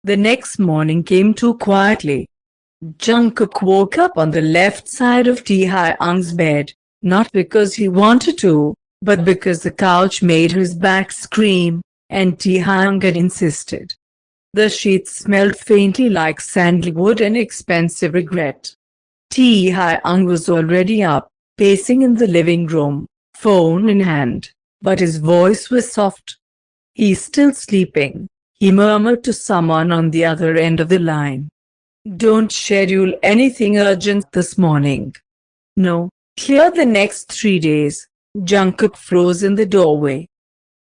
The next morning came too quietly. Jungkook woke up on the left side of Taehyung's bed, not because he wanted to, but because the couch made his back scream, and Taehyung had insisted. The sheets smelled faintly like sandalwood and expensive regret. Taehyung was already up, pacing in the living room, phone in hand, but his voice was soft. "He's still sleeping," he murmured to someone on the other end of the line. "Don't schedule anything urgent this morning." "No, clear the next 3 days." Jungkook froze in the doorway.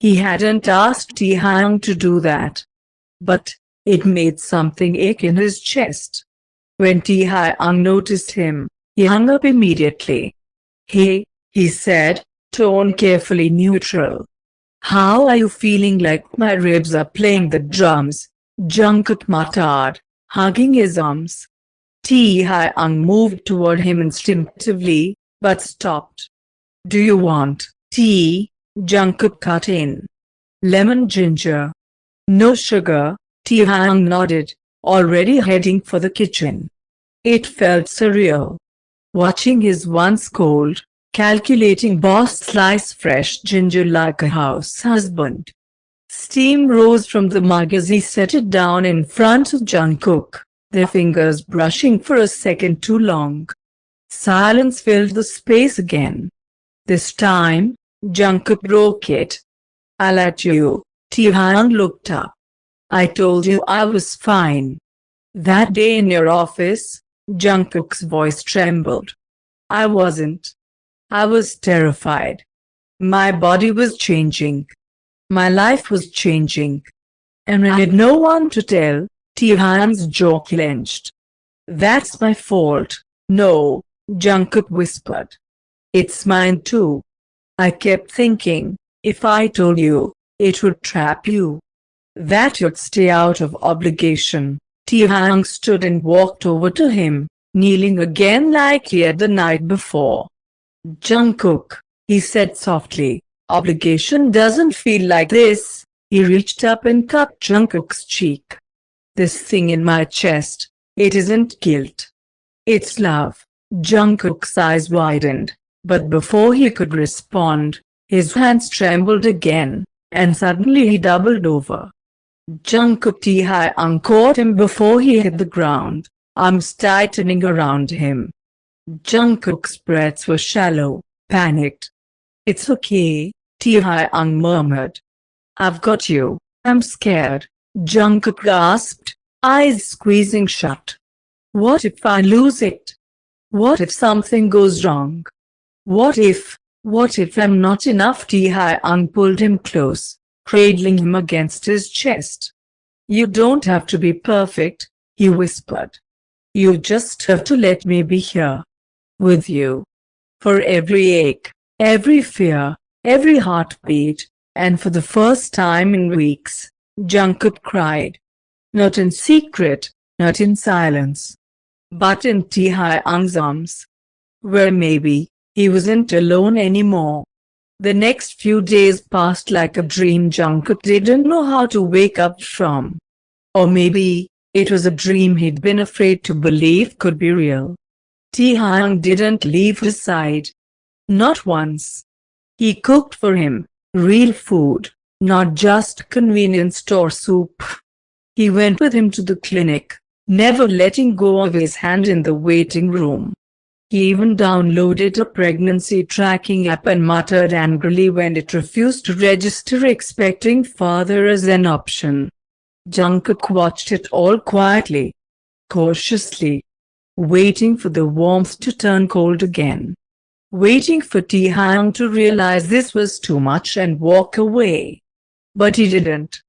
He hadn't asked Taehyung to do that. But it made something ache in his chest. When Taehyung noticed him, he hung up immediately. "Hey," he said, tone carefully neutral. "How are you feeling?" "Like my ribs are playing the drums," Jungkook muttered, hugging his arms. Taehyung moved toward him instinctively, but stopped. "Do you want tea?" Jungkook cut in. "Lemon ginger?" "No sugar." Taehyung nodded, already heading for the kitchen. It felt surreal. Watching his once cold, calculating boss slice fresh ginger like a house husband. Steam rose from the mug as he set it down in front of Jungkook, their fingers brushing for a second too long. Silence filled the space again. This time, Jungkook broke it. "I'll at you." Taehyung looked up. "I told you I was fine." "That day in your office," Jungkook's voice trembled. "I wasn't. I was terrified. My body was changing. My life was changing. And I had no one to tell." Taehyung's jaw clenched. "That's my fault." "No," Jungkook whispered. "It's mine too. I kept thinking, if I told you, it would trap you. That you'd stay out of obligation." Taehyung stood and walked over to him, kneeling again like he had the night before. "Jungkook," he said softly, "obligation doesn't feel like this." He reached up and cupped Jungkook's cheek. "This thing in my chest, it isn't guilt. It's love." Jungkook's eyes widened, but before he could respond, his hands trembled again, and suddenly he doubled over. Jungkook Taehyung caught him before he hit the ground, arms tightening around him. Jungkook's breaths were shallow, panicked. "It's okay," Taehyung murmured. "I've got you." "I'm scared," Jungkook gasped, eyes squeezing shut. "What if I lose it? What if something goes wrong? What if I'm not enough?" Taehyung pulled him close, cradling him against his chest. "You don't have to be perfect," he whispered. "You just have to let me be here. With you. For every ache, every fear, every heartbeat." And for the first time in weeks, Jungkook cried. Not in secret, not in silence, but in Taehyung's arms. Where maybe he wasn't alone anymore. The next few days passed like a dream Jungkook didn't know how to wake up from. Or maybe it was a dream he'd been afraid to believe could be real. Taehyung didn't leave his side. Not once. He cooked for him, real food, not just convenience store soup. He went with him to the clinic, never letting go of his hand in the waiting room. He even downloaded a pregnancy tracking app and muttered angrily when it refused to register, expecting father as an option. Jungkook watched it all quietly, cautiously, waiting for the warmth to turn cold again. Waiting for Taehyung to realize this was too much and walk away. But he didn't.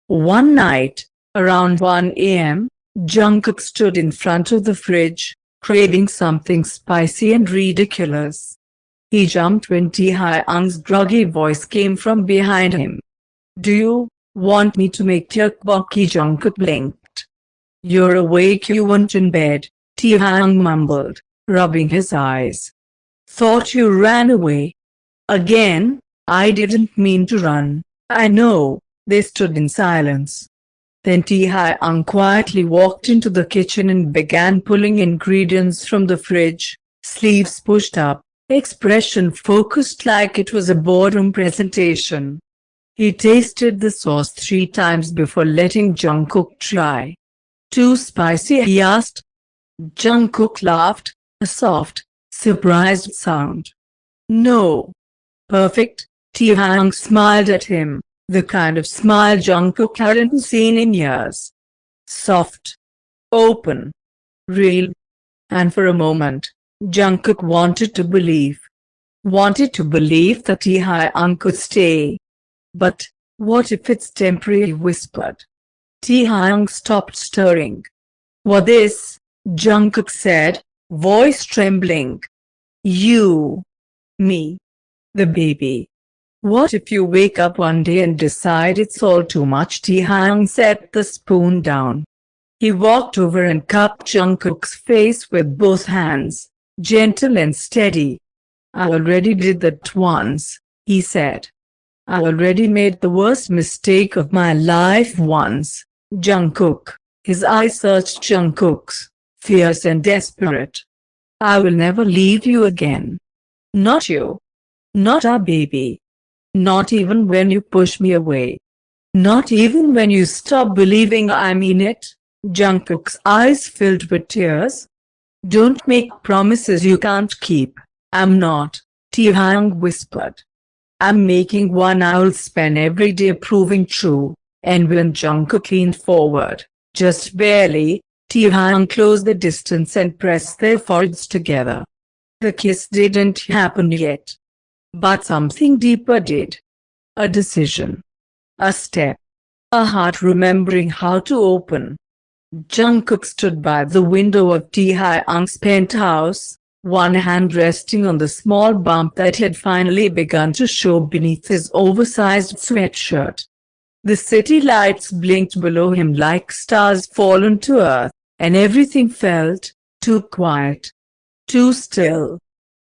One night, around 1 a.m., Jungkook stood in front of the fridge, craving something spicy and ridiculous. He jumped when Taehyung's groggy voice came from behind him. "Do you want me to make tteokbokki?" Jungkook blinked. "You're awake, you weren't in bed," Taehyung mumbled, rubbing his eyes. "Thought you ran away." "Again?" "I didn't mean to run." "I know." They stood in silence. Then Taehyung quietly walked into the kitchen and began pulling ingredients from the fridge, sleeves pushed up, expression focused like it was a boardroom presentation. He tasted the sauce 3 times before letting Jungkook try. Too spicy, he asked. Jungkook laughed, a soft, surprised sound. No. Perfect, Taehyung smiled at him, the kind of smile Jungkook hadn't seen in years. Soft. Open. Real. And for a moment, Jungkook wanted to believe. Wanted to believe that Taehyung could stay. But, what if it's temporary, he whispered. Taehyung stopped stirring. What this? Jungkook said, voice trembling. You. Me. The baby. What if you wake up one day and decide it's all too much? Taehyung set the spoon down. He walked over and cupped Jungkook's face with both hands, gentle and steady. I already did that once, he said. I already made the worst mistake of my life once. Jungkook. His eyes searched Jungkook's, fierce and desperate. I will never leave you again. Not you. Not our baby. Not even when you push me away. Not even when you stop believing I mean it. Jungkook's eyes filled with tears. Don't make promises you can't keep. I'm not, Taehyung whispered. I'm making one I'll spend every day proving true. And when Jungkook leaned forward, just barely, Taehyung closed the distance and pressed their foreheads together. The kiss didn't happen yet. But something deeper did. A decision. A step. A heart remembering how to open. Jungkook stood by the window of Taehyung's penthouse, one hand resting on the small bump that had finally begun to show beneath his oversized sweatshirt. The city lights blinked below him like stars fallen to earth, and everything felt too quiet, too still,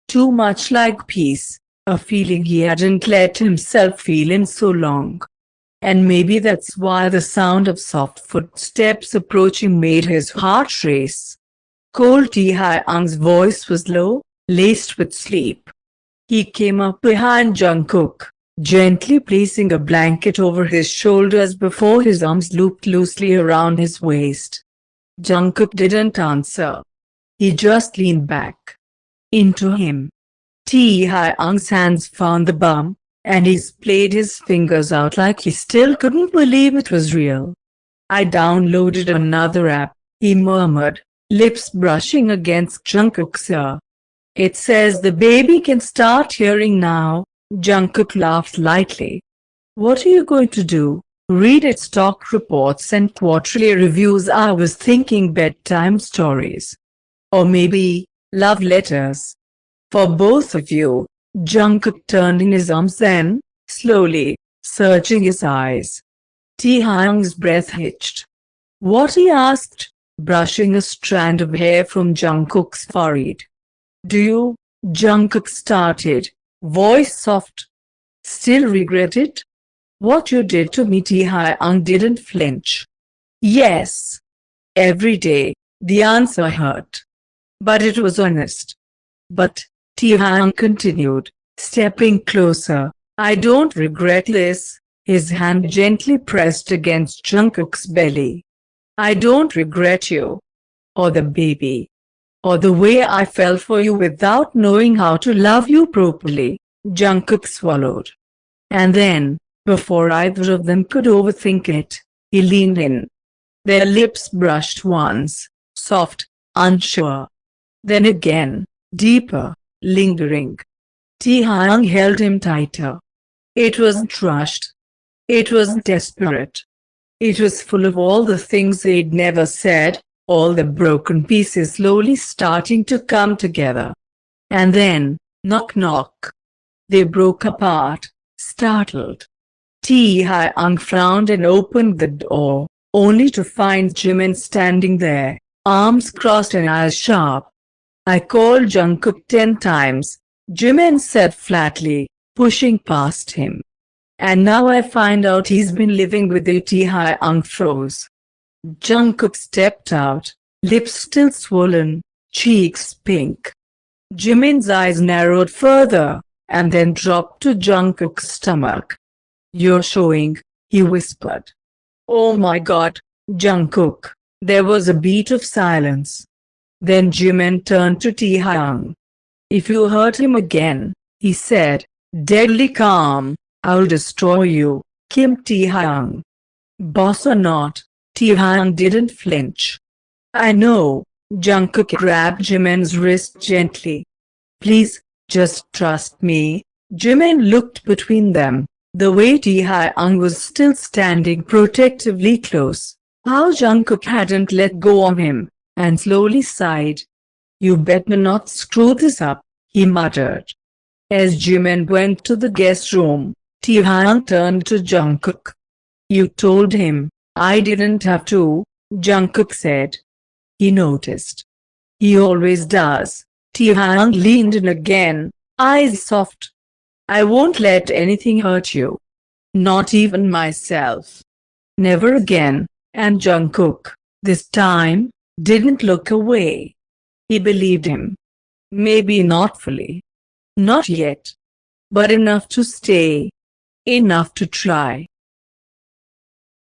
too much like peace, a feeling he hadn't let himself feel in so long. And maybe that's why the sound of soft footsteps approaching made his heart race. Cold Taehyung's voice was low, laced with sleep. He came up behind Jungkook, gently placing a blanket over his shoulders before his arms looped loosely around his waist. Jungkook didn't answer. He just leaned back. Into him. Taehyung's hands found the bump, and he splayed his fingers out like he still couldn't believe it was real. I downloaded another app, he murmured, lips brushing against Jungkook's ear. It says the baby can start hearing now. Jungkook laughed lightly. What are you going to do? Read its stock reports and quarterly reviews? I was thinking bedtime stories. Or maybe, love letters. For both of you. Jungkook turned in his arms then, slowly, searching his eyes. Taehyung's breath hitched. What? He asked, brushing a strand of hair from Jungkook's forehead. Do you? Jungkook started, voice soft. Still regret it? What you did to me? Taehyung didn't flinch. Yes. Every day, the answer hurt. But it was honest. But, Taehyung continued, stepping closer, I don't regret this. His hand gently pressed against Jungkook's belly. I don't regret you. Or the baby. Or the way I fell for you without knowing how to love you properly. Jungkook swallowed. And then, before either of them could overthink it, he leaned in. Their lips brushed once, soft, unsure. Then again, deeper, lingering. Taehyung held him tighter. It wasn't rushed. It wasn't desperate. It was full of all the things they'd never said, all the broken pieces slowly starting to come together. And then, knock knock. They broke apart, startled. Taehyung frowned and opened the door, only to find Jimin standing there, arms crossed and eyes sharp. I called Jungkook 10 times, Jimin said flatly, pushing past him. And now I find out he's been living with you. Taehyung froze. Jungkook stepped out, lips still swollen, cheeks pink. Jimin's eyes narrowed further, and then dropped to Jungkook's stomach. "You're showing," he whispered. "Oh my god, Jungkook." There was a beat of silence. Then Jimin turned to Taehyung. "If you hurt him again," he said, deadly calm, "I'll destroy you, Kim Taehyung." Boss or not, Taehyung didn't flinch. "I know." Jungkook grabbed Jimin's wrist gently. "Please, just trust me." Jimin looked between them. The way Taehyung was still standing protectively close. How Jungkook hadn't let go of him, and slowly sighed. "You better not screw this up," he muttered. As Jimin went to the guest room, Taehyung turned to Jungkook. "You told him." "I didn't have to," Jungkook said. "He noticed." "He always does." Taehyung leaned in again, eyes soft. "I won't let anything hurt you. Not even myself. Never again." And Jungkook, this time, didn't look away. He believed him. Maybe not fully. Not yet. But enough to stay. Enough to try.